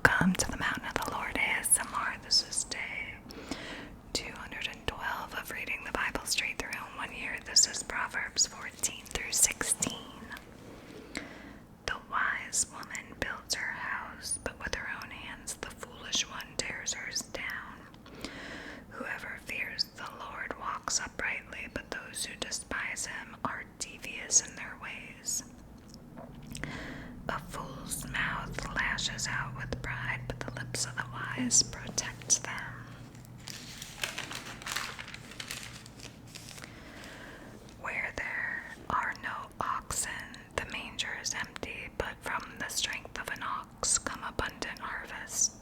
Welcome to the Mountain of the Lord ASMR. This is day 212 of reading the Bible straight through in 1 year. This is Proverbs 14 through 16. The wise woman builds her house, but with her own hands the foolish one tears hers down. Whoever fears the Lord walks uprightly, but those who despise him are devious in their ways. A fool's mouth lashes out with pride, but the lips of the wise protect them. Where there are no oxen, the manger is empty, but from the strength of an ox come abundant harvest.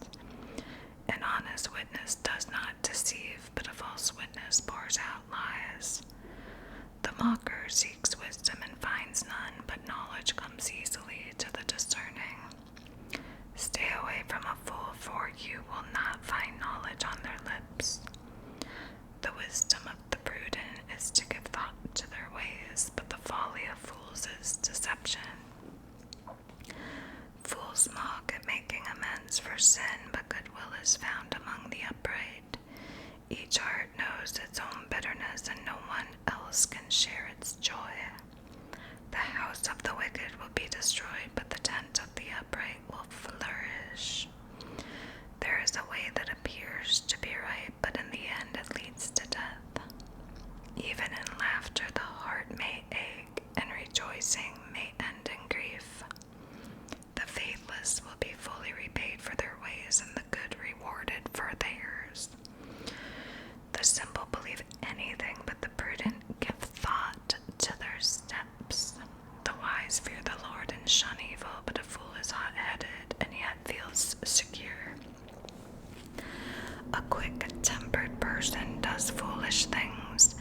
An honest witness does not deceive, but a false witness pours out lies. The mocker seeks wisdom and finds none, but knowledge comes easily to the discerning. Stay away from a fool, for you will not find knowledge on their lips. The wisdom of the prudent is to give thought to their ways, but the folly of fools is deception. Fools mock at making amends for sin, but goodwill is found among the upright. Each heart knows its own bitterness, and no one else can share its joy. The house of the wicked will be destroyed, but the tent of the upright will flourish. There is a way that appears to be right, but in the end it leads to death. Even in laughter the heart may ache, and rejoicing may end in grief. The faithless will be fully repaid for their ways, and the good rewarded for theirs. The simple believe anything, but the prudent give thought to their steps. The wise fear the Lord and shun evil, but a fool is hot-headed and yet feels secure. A quick-tempered person does foolish things,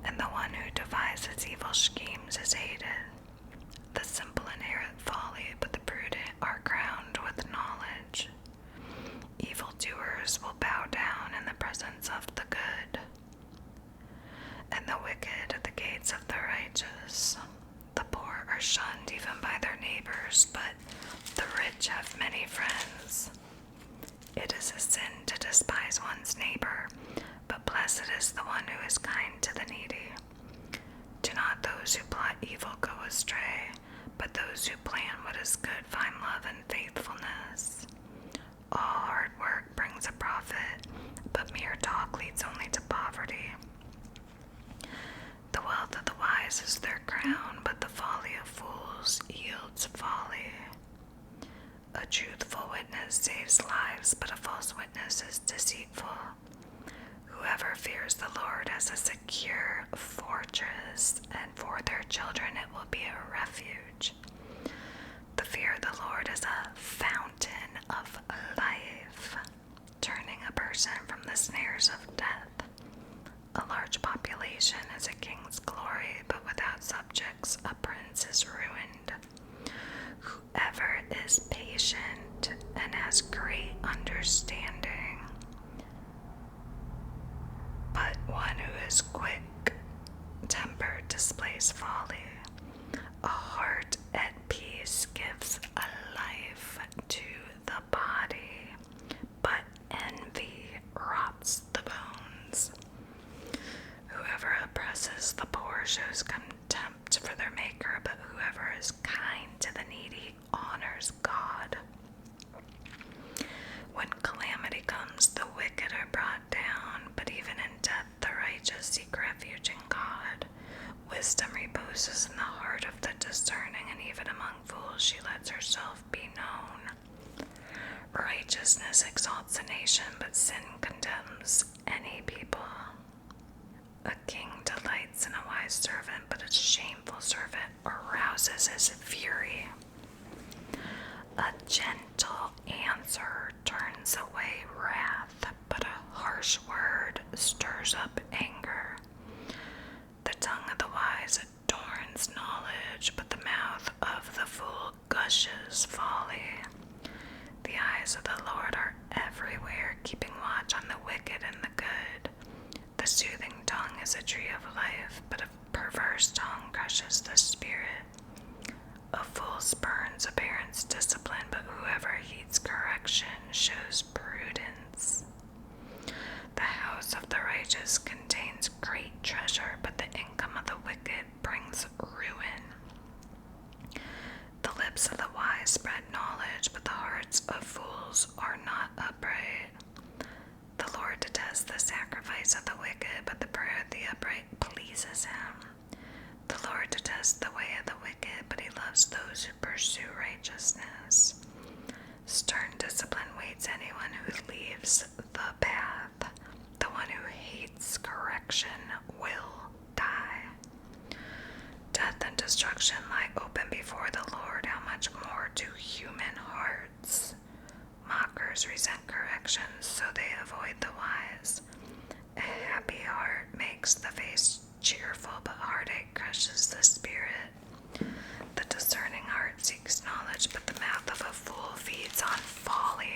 and the one who devises evil schemes is hated. The simple inherit folly, but the prudent are crowned with knowledge. Evildoers will bow down in the presence of the good, and the wicked at the gates of the righteous. The poor are shunned even by their neighbors, but the rich have many friends. It is a sin to despise one's neighbor, but blessed is the one who is kind to the needy. Do not those who plot evil go astray, but those who plan what is good find love and faithfulness. All hard work brings a profit, but mere talk leads only to poverty. The wealth of the wise is their crown, but the folly of fools yields folly. A truthful witness saves lives, but a false witness is deceitful. Whoever fears the Lord has a secure fortress, and for their children it will be a refuge. The fear of the Lord is a fountain of life, turning a person from the snares of death. A large population is a king's glory, but without subjects a prince is ruined. Whoever is patient and has great understanding, but one who is quick-tempered displays folly. A heart at peace gives a life to the body, but envy rots the bones. Whoever oppresses the poor shows contempt for their maker, but whoever is kind to the needy honors God. When calamity comes, the wicked are brought down, but even in death the righteous seek refuge in God. Wisdom reposes in the heart of the discerning, and even among fools she lets herself be known. Righteousness exalts a nation, but sin condemns any people. A king delights in a wise servant, but a shameful servant arouses his fury. A gentle answer turns away wrath, but a harsh word stirs up anger. The tongue of the wise adorns knowledge, but the mouth of the fool gushes folly. The eyes of the Lord are everywhere, keeping watch on the wicked and the good. The soothing tongue is a tree of life, but a perverse tongue crushes the spirit. A fool spurns a parent's discipline, but whoever heeds correction hearts of fools are not upright. The Lord detests the sacrifice of the wicked, but the prayer of the upright pleases him. The Lord detests the way of the wicked, but he loves those who pursue righteousness. Stern discipline waits anyone who leaves the path. The one who hates correction will die. Death and destruction lie open before the Lord. How much more do human hearts? Mockers resent correction, so they avoid the wise. A happy heart makes the face cheerful, but heartache crushes the spirit. The discerning heart seeks knowledge, but the mouth of a fool feeds on folly.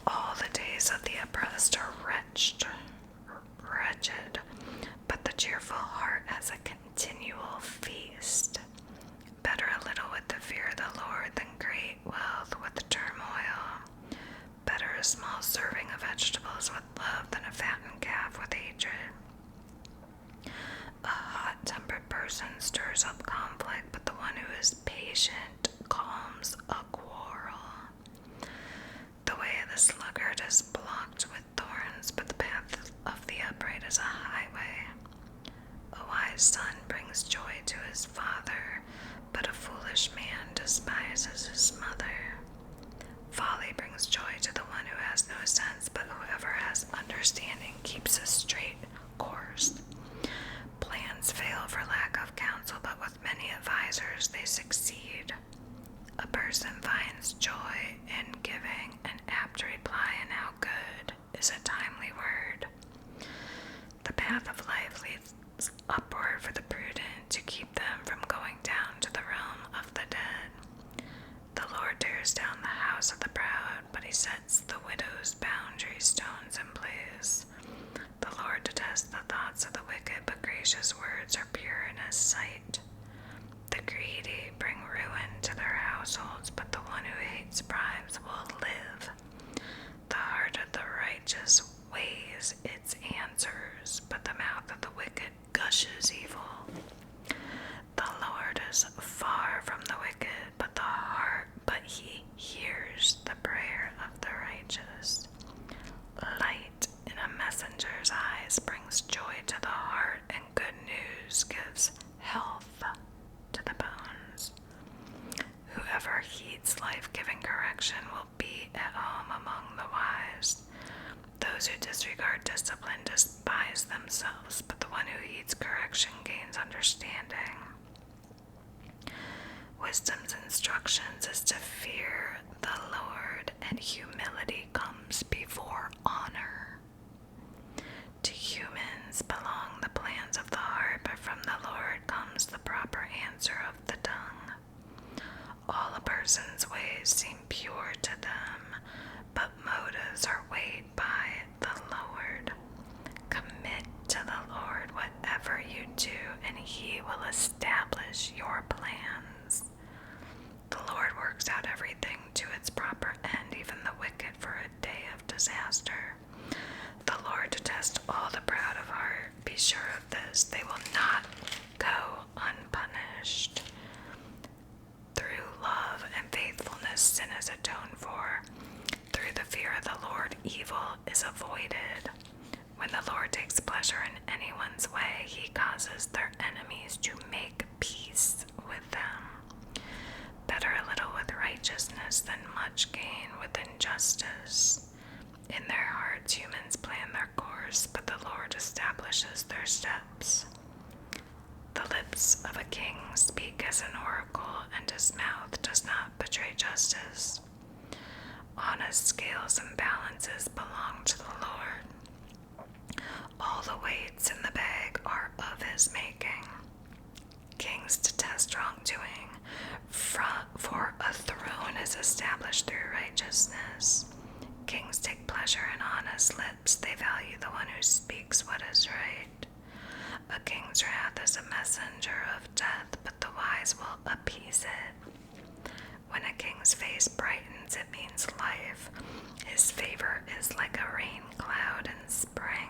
All the days of the oppressed are wretched, but the cheerful heart has a continual feast. Better a little with the fear of the Lord than great wealth with turmoil. Better a small serving of vegetables with love than a fattened calf with hatred. A hot-tempered person stirs up conflict, but the one who is patient calms a quarrel. The way of the sluggard is blocked with thorns, but the path of the upright is a highway. A wise son brings joy to his father, but a foolish man despises his mother. Folly brings joy to the one who has no sense, but whoever has understanding keeps a straight course. Plans fail for lack of counsel, but with many advisors they succeed. A person finds joy in giving an apt reply, and how good is a timely word. The path of life leads upward for the prudent, to keep them from going down to the realm of the dead. The Lord tears down the house of the proud, but he sets the widow's boundary stones in place. The Lord detests the thoughts of the wicked, but gracious words are pure in his sight. The greedy bring ruin to their households, but the one who hates bribes will live. The heart of the righteous weighs its answers, but the mouth of the wicked gushes evil. The Lord is far from the wicked, but he hears the prayer of the righteous. Light in a messenger's eyes brings joy to the heart, and good news gives health to the bones. Whoever heeds life-giving correction will be at home among the wise. Those who disregard discipline despise themselves, but the one who heeds correction gains understanding. Wisdom's instructions is to fear the Lord, and humility comes before honor. To humans belong the plans of the heart, but from the Lord comes the proper answer of the tongue. All a person's ways seem pure to them, but motives are weighed by the Lord. Commit to the Lord whatever you do, and he will establish your plans. The Lord works out everything to its proper end, even the wicked for a day of disaster. The Lord detests all the proud of heart. Be sure of this, they will not go unpunished. Through love and faithfulness, sin is atoned for. Through the fear of the Lord, evil is avoided. When the Lord takes pleasure in anyone's way, he causes their enemies to make peace with them. Better a little with righteousness than much gain with injustice. In their hearts humans plan their course, but the Lord establishes their steps. The lips of a king speak as an oracle, and his mouth does not betray justice. Honest scales and balances belong to the Lord. All the weights in the bag are of his making. Kings detest wrongdoing, for a throne is established through righteousness. Kings take pleasure in honest lips. They value the one who speaks what is right. A king's wrath is a messenger of death, but the wise will appease it. When a king's face brightens, it means life. His favor is like a rain cloud in spring.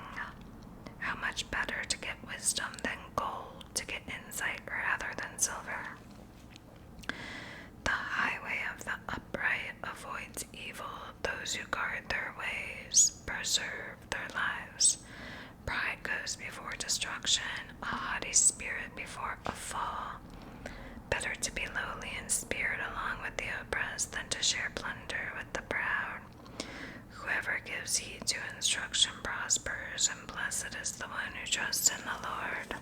How much better to get wisdom than gold, to get insight rather than silver. The generous than to share plunder with the proud. Whoever gives heed to instruction prospers, and blessed is the one who trusts in the Lord.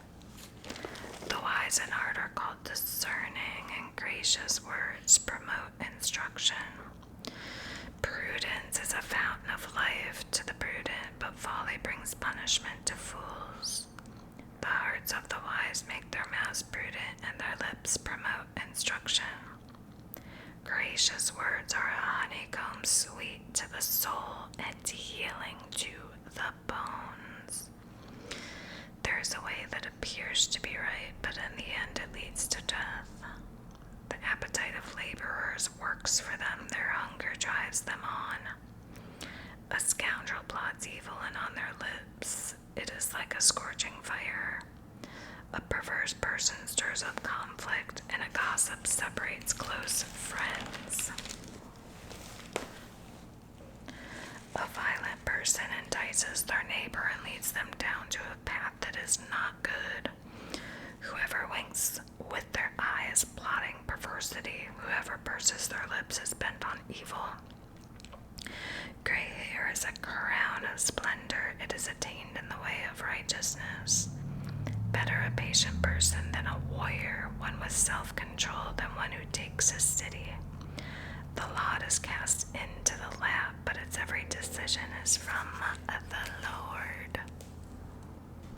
The wise in heart are called discerning, and gracious words promote instruction. Prudence is a fountain of life to the prudent, but folly brings punishment to fools. The hearts of the wise make their mouths prudent, and their lips promote instruction. Gracious words are a honeycomb sweet to the soul and healing to the bones. There is a way that appears to be right, but in the end it leads to death. The appetite of laborers works for them, their hunger drives them on. A scoundrel plots evil, and on their lips it is like a scorching fire. A perverse person stirs up conflict, and a gossip separates close friends. A violent person entices their neighbor and leads them down to a path that is not good. Whoever winks with their eye is plotting perversity. Whoever purses their lips is bent on evil. Gray hair is a crown of splendor. It is attained in the way of righteousness. Better a patient person than a warrior, one with self-control than one who takes a city. The lot is cast into